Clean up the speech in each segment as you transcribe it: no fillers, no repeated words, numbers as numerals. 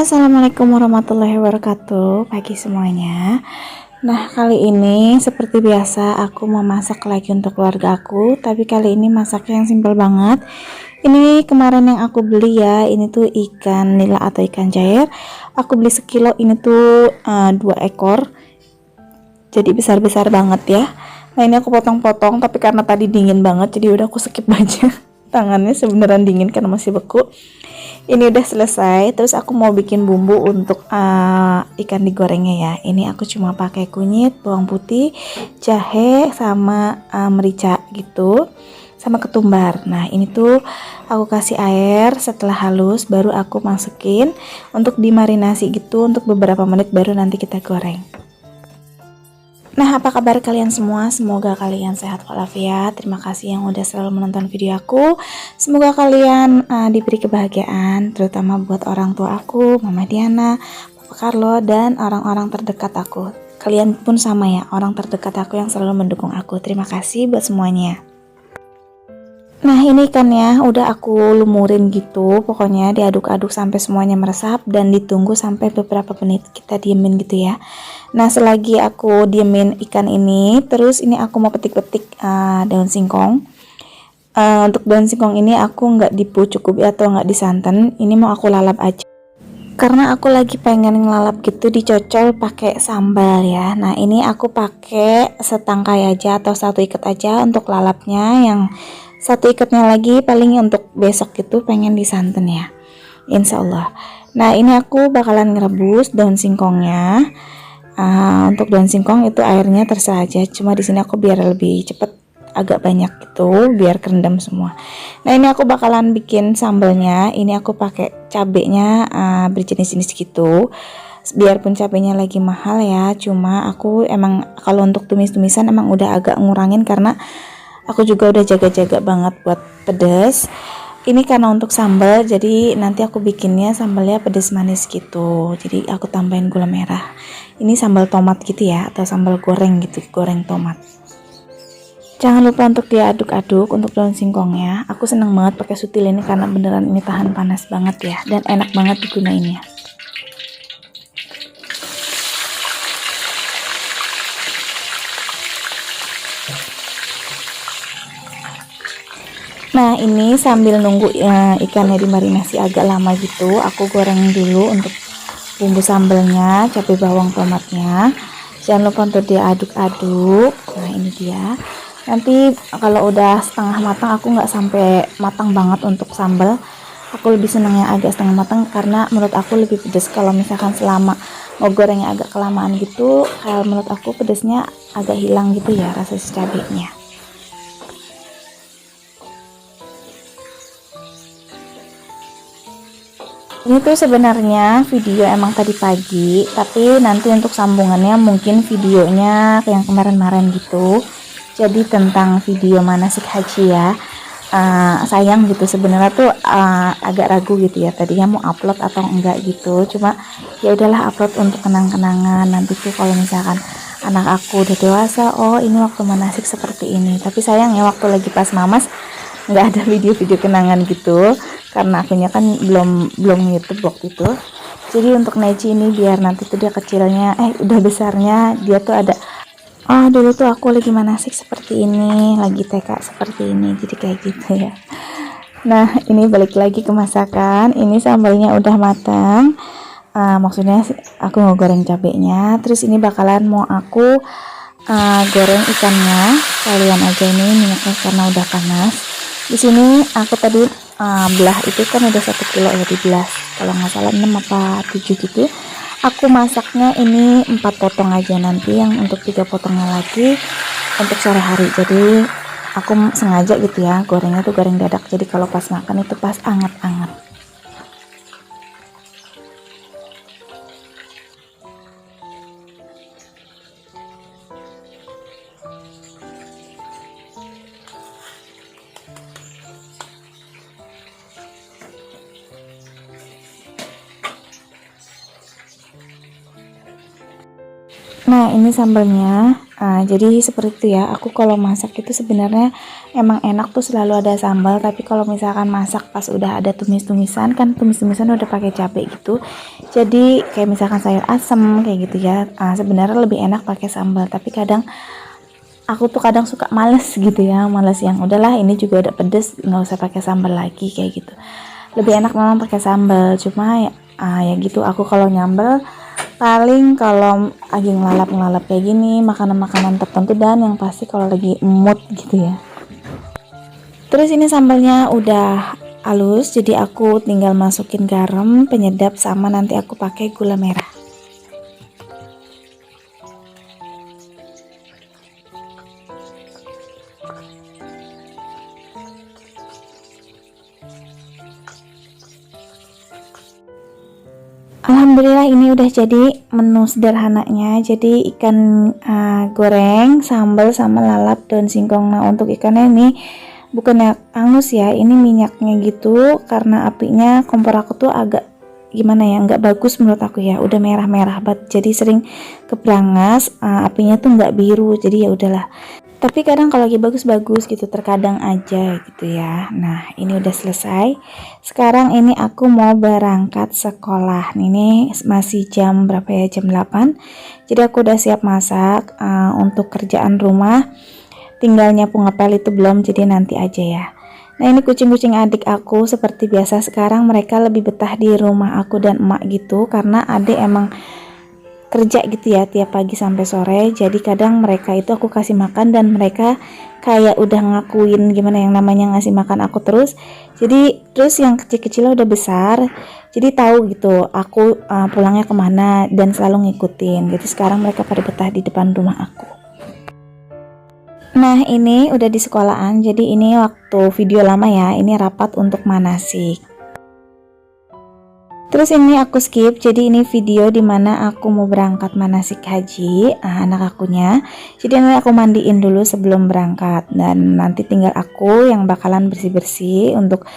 Assalamualaikum warahmatullahi wabarakatuh. Pagi semuanya. Nah, kali ini seperti biasa aku mau masak lagi untuk keluarga aku, tapi kali ini masaknya yang simpel banget. Ini kemarin yang aku beli ya, ini tuh ikan nila atau ikan jair. Aku beli sekilo, ini tuh 2 ekor. Jadi besar-besar banget ya. Nah, ini aku potong-potong, tapi karena tadi dingin banget, jadi udah aku skip aja. Tangannya sebenarnya dingin karena masih beku. Ini udah selesai, terus aku mau bikin bumbu untuk ikan digorengnya ya. Ini aku cuma pakai kunyit, bawang putih, jahe, sama merica gitu, sama ketumbar. Nah, ini tuh aku kasih air, setelah halus baru aku masukin untuk dimarinasi gitu untuk beberapa menit, baru nanti kita goreng. Nah, apa kabar kalian semua? Semoga kalian sehat walafiat. Terima kasih yang udah selalu menonton video aku. Semoga kalian diberi kebahagiaan, terutama buat orang tua aku, Mama Diana, Papa Carlo, dan orang-orang terdekat aku. Kalian pun sama ya, orang terdekat aku yang selalu mendukung aku. Terima kasih buat semuanya. Nah, ini ikannya udah aku lumurin gitu, pokoknya diaduk-aduk sampai semuanya meresap dan ditunggu sampai beberapa menit, kita diemin gitu ya. Nah, selagi aku diemin ikan ini, terus ini aku mau petik-petik daun singkong. Untuk daun singkong ini aku nggak dipucukupi atau nggak disanten, ini mau aku lalap aja. Karena aku lagi pengen ngelalap gitu, dicocol pakai sambal ya. Nah, ini aku pakai setangkai aja atau satu ikat aja untuk lalapnya, yang satu ikatnya lagi paling untuk besok gitu pengen disanten ya, insya Allah. Nah, ini aku bakalan ngerebus daun singkongnya. Untuk daun singkong itu airnya terserah aja, cuma di sini aku biar lebih cepet agak banyak gitu biar kerendam semua. Nah, ini aku bakalan bikin sambalnya. Ini aku pakai cabenya berjenis-jenis gitu, biarpun cabenya lagi mahal ya, cuma aku emang kalau untuk tumis-tumisan emang udah agak ngurangin karena aku juga udah jaga-jaga banget buat pedas. Ini karena untuk sambal, jadi nanti aku bikinnya sambalnya pedas manis gitu. Jadi aku tambahin gula merah. Ini sambal tomat gitu ya, atau sambal goreng gitu, goreng tomat. Jangan lupa untuk diaduk-aduk untuk daun singkongnya. Aku seneng banget pakai sutil ini karena beneran ini tahan panas banget ya, dan enak banget digunainnya. Nah, ini sambil nunggu ikannya dimarinasi agak lama gitu, aku goreng dulu untuk bumbu sambalnya, cabai bawang tomatnya. Jangan lupa untuk diaduk-aduk. Nah, ini dia. Nanti kalau udah setengah matang, aku nggak sampai matang banget untuk sambal. Aku lebih senang yang agak setengah matang karena menurut aku lebih pedas. Kalau misalkan selama mau gorengnya agak kelamaan gitu, kalau menurut aku pedasnya agak hilang gitu ya rasa si cabenya. Ini tuh sebenarnya video emang tadi pagi, tapi nanti untuk sambungannya mungkin videonya kayak yang kemarin-kemarin gitu. Jadi tentang video manasik haji ya. Sayang gitu sebenarnya tuh agak ragu gitu ya, tadinya mau upload atau enggak gitu. Cuma ya udahlah, upload untuk kenang-kenangan. Nanti tuh kalau misalkan anak aku udah dewasa, oh ini waktu manasik seperti ini. Tapi sayang ya, waktu lagi pas mamas nggak ada video-video kenangan gitu karena akunya kan belum YouTube waktu itu. Jadi untuk Neji ini biar nanti tuh dia kecilnya udah besarnya dia tuh ada, oh dulu tuh aku lagi manasik seperti ini, lagi TK seperti ini, jadi kayak gitu ya. Nah, ini balik lagi ke masakan. Ini sambalnya udah matang, maksudnya aku mau goreng cabenya. Terus ini bakalan mau aku goreng ikannya. Kalian aja ini minyaknya karena udah panas. Di sini aku tadi belah itu kan udah 1 kilo ya, dibelah kalau nggak salah 6 apa 7 gitu. Aku masaknya ini 4 potong aja, nanti yang untuk 3 potongnya lagi untuk sore hari. Jadi aku sengaja gitu ya gorengnya tuh goreng dadak, jadi kalau pas makan itu pas anget-anget. Nah, ini sambalnya Jadi seperti itu ya, aku kalau masak itu sebenarnya emang enak tuh selalu ada sambal, tapi kalau misalkan masak pas udah ada tumis-tumisan, kan tumis-tumisan udah pakai cabai gitu, jadi kayak misalkan sayur asem kayak gitu ya, sebenarnya lebih enak pakai sambal, tapi kadang aku tuh kadang suka males gitu ya, males yang udahlah ini juga udah pedes, nggak usah pakai sambal lagi kayak gitu. Lebih enak memang pakai sambal, cuma ya gitu, aku kalau nyambel paling kalau lagi ngelalap kayak gini makanan-makanan tertentu, dan yang pasti kalau lagi mood gitu ya. Terus ini sambalnya udah halus, jadi aku tinggal masukin garam, penyedap, sama nanti aku pakai gula merah. Alhamdulillah ini udah jadi menu sederhananya. Jadi ikan goreng, sambal, sama lalap daun singkong. Nah untuk ikannya ini bukannya angus ya, ini minyaknya gitu, karena apinya kompor aku tuh agak gimana ya, nggak bagus menurut aku ya, udah merah-merah banget, jadi sering kebrangas, apinya tuh nggak biru, jadi ya udahlah. Tapi kadang kalau lagi bagus-bagus gitu, terkadang aja gitu ya. Nah ini udah selesai. Sekarang ini aku mau berangkat sekolah. Ini masih jam berapa ya, jam 8. Jadi aku udah siap masak. Untuk kerjaan rumah tinggal nyapu ngepel itu belum, jadi nanti aja ya. Nah ini kucing-kucing adik aku seperti biasa, sekarang mereka lebih betah di rumah aku dan emak gitu, karena adik emang kerja gitu ya tiap pagi sampai sore, jadi kadang mereka itu aku kasih makan dan mereka kayak udah ngakuin gimana yang namanya ngasih makan aku terus. Jadi terus yang kecil-kecil udah besar, jadi tahu gitu aku pulangnya kemana dan selalu ngikutin. Jadi sekarang mereka pada betah di depan rumah aku. Nah ini udah di sekolahan, jadi ini waktu video lama ya, ini rapat untuk manasik. Terus ini aku skip, jadi ini video dimana aku mau berangkat manasik haji, anak akunya. Jadi nanti aku mandiin dulu sebelum berangkat, dan nanti tinggal aku yang bakalan bersih-bersih untuk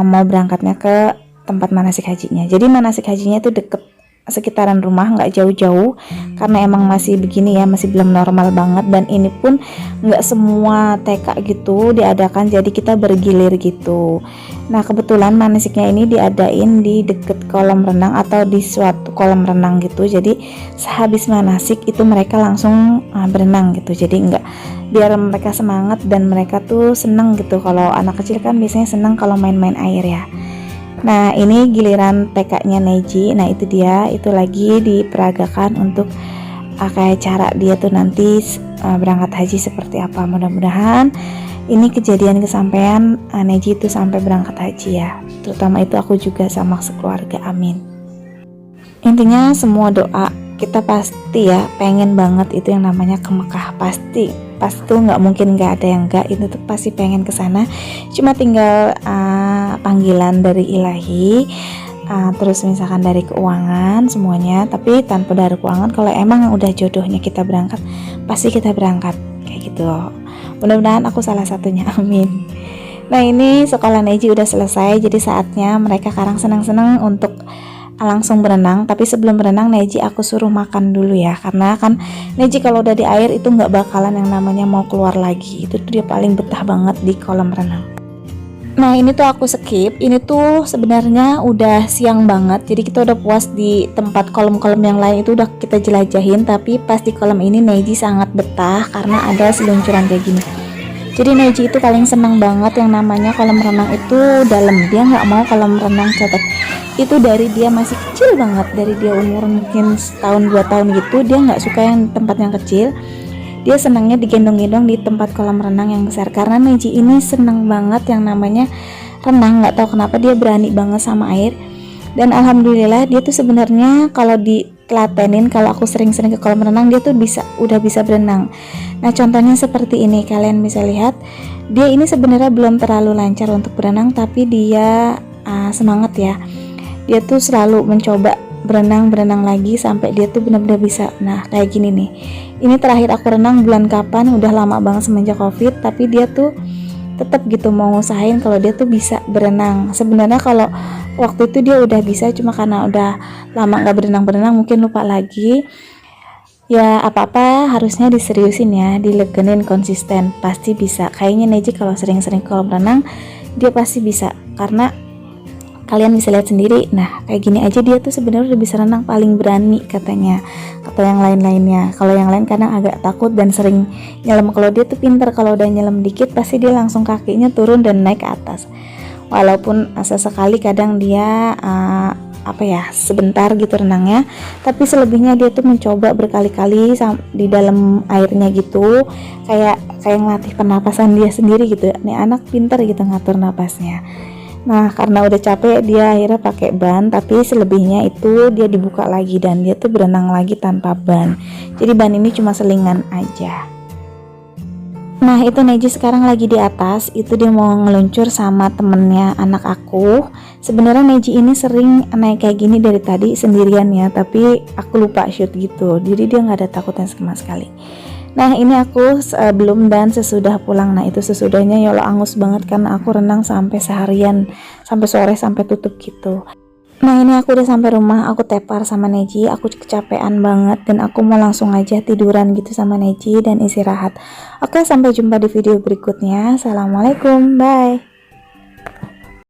mau berangkatnya ke tempat manasik hajinya. Jadi manasik hajinya itu deket sekitaran rumah, nggak jauh-jauh, karena emang masih begini ya, masih belum normal banget, dan ini pun nggak semua TK gitu diadakan, jadi kita bergilir gitu. Nah kebetulan manasiknya ini diadain di deket kolam renang atau di suatu kolam renang gitu, jadi sehabis manasik itu mereka langsung berenang gitu, jadi nggak, biar mereka semangat dan mereka tuh seneng gitu. Kalau anak kecil kan biasanya seneng kalau main-main air ya. Nah ini giliran TK-nya Neji. Nah itu dia, itu lagi diperagakan untuk kayak cara dia tuh nanti berangkat haji seperti apa. Mudah-mudahan ini kejadian kesampaian Neji itu sampai berangkat haji ya, terutama itu aku juga sama sekeluarga, amin. Intinya semua doa kita pasti ya pengen banget itu yang namanya ke Mekah, pasti tuh nggak mungkin nggak ada yang nggak, itu tuh pasti pengen ke sana, cuma tinggal panggilan dari ilahi, terus misalkan dari keuangan semuanya. Tapi tanpa dari keuangan, kalau emang udah jodohnya kita berangkat, pasti kita berangkat kayak gitu. Mudah-mudahan aku salah satunya, amin. Nah ini sekolah Neji udah selesai, jadi saatnya mereka sekarang senang-senang untuk langsung berenang. Tapi sebelum berenang Neji aku suruh makan dulu ya, karena kan Neji kalau udah di air itu nggak bakalan yang namanya mau keluar lagi, itu tuh dia paling betah banget di kolam renang. Nah ini tuh aku skip, ini tuh sebenarnya udah siang banget, jadi kita udah puas di tempat kolam-kolam yang lain itu udah kita jelajahin, tapi pas di kolam ini Neji sangat betah karena ada seluncuran kayak gini. Jadi Neji itu paling senang banget yang namanya kolam renang itu dalam, dia nggak mau kolam renang cetek. Itu dari dia masih kecil banget, dari dia umur mungkin setahun 2 tahun gitu, dia nggak suka yang tempat yang kecil, dia senangnya digendong-gendong di tempat kolam renang yang besar. Karena Neji ini senang banget yang namanya renang, nggak tahu kenapa dia berani banget sama air. Dan alhamdulillah dia tuh sebenarnya kalau ditelatenin, kalau aku sering-sering ke kolam renang, dia tuh udah bisa berenang. Nah contohnya seperti ini, kalian bisa lihat dia ini sebenarnya belum terlalu lancar untuk berenang, tapi dia semangat ya, dia tuh selalu mencoba berenang lagi sampai dia tuh benar-benar bisa. Nah kayak gini nih, ini terakhir aku renang bulan kapan, udah lama banget semenjak COVID, tapi dia tuh tetap gitu mau ngusahain kalau dia tuh bisa berenang. Sebenarnya kalau waktu itu dia udah bisa, cuma karena udah lama nggak berenang mungkin lupa lagi. Ya apa-apa harusnya diseriusin ya, dilegenin, konsisten, pasti bisa. Kayaknya Neji kalau sering-sering kolam renang dia pasti bisa, karena kalian bisa lihat sendiri. Nah kayak gini aja dia tuh sebenarnya udah bisa renang paling berani katanya, kata yang lain-lainnya. Kalau yang lain kadang agak takut dan sering nyelam, kalau dia tuh pinter, kalau udah nyelam dikit pasti dia langsung kakinya turun dan naik ke atas. Walaupun sesekali kadang dia apa ya, sebentar gitu renangnya, tapi selebihnya dia tuh mencoba berkali-kali di dalam airnya gitu, kayak ngelatih pernapasan dia sendiri gitu. Nih anak pinter gitu ngatur napasnya. Nah karena udah capek dia akhirnya pakai ban, tapi selebihnya itu dia dibuka lagi dan dia tuh berenang lagi tanpa ban. Jadi ban ini cuma selingan aja. Nah itu Neji sekarang lagi di atas, itu dia mau ngeluncur sama temennya anak aku. Sebenarnya Neji ini sering naik kayak gini dari tadi sendirian ya, tapi aku lupa shoot gitu, jadi dia nggak ada takutnya sama sekali. Nah ini aku sebelum dan sesudah pulang. Nah itu sesudahnya ya Allah angus banget karena aku renang sampai seharian, sampai sore, sampai tutup gitu. Nah ini aku udah sampai rumah, aku tepar sama Neji, aku kecapean banget dan aku mau langsung aja tiduran gitu sama Neji dan istirahat. Oke, sampai jumpa di video berikutnya. Assalamualaikum, bye.